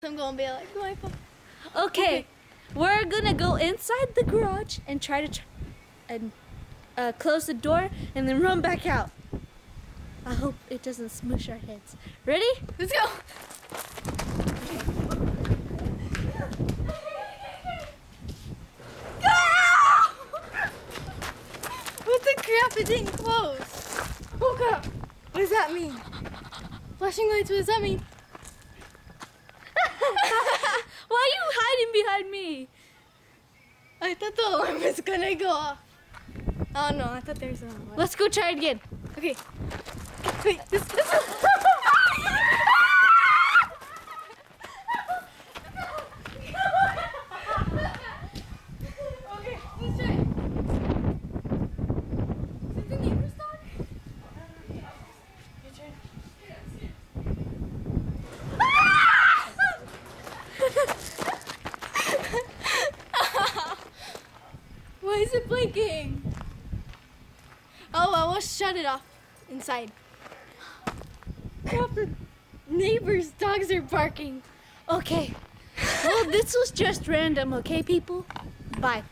I'm gonna be like, my phone. Okay, we're gonna go inside the garage and try to close the door and then run back out. I hope it doesn't smush our heads. Ready? Let's go. What the crap? It didn't close. Oh crap. What does that mean? Flashing lights, what does that mean? Why are you hiding behind me? I thought the alarm was gonna go off. Oh no, I thought there's an alarm. Let's go try it again. Okay. Wait, this Okay, let's try it. Is it the neighbor's dog? Your turn. Why is it blinking? Oh, well, we'll shut it off inside. Crap, the neighbor's dogs are barking. okay. Well, this was just random, okay, people? Bye.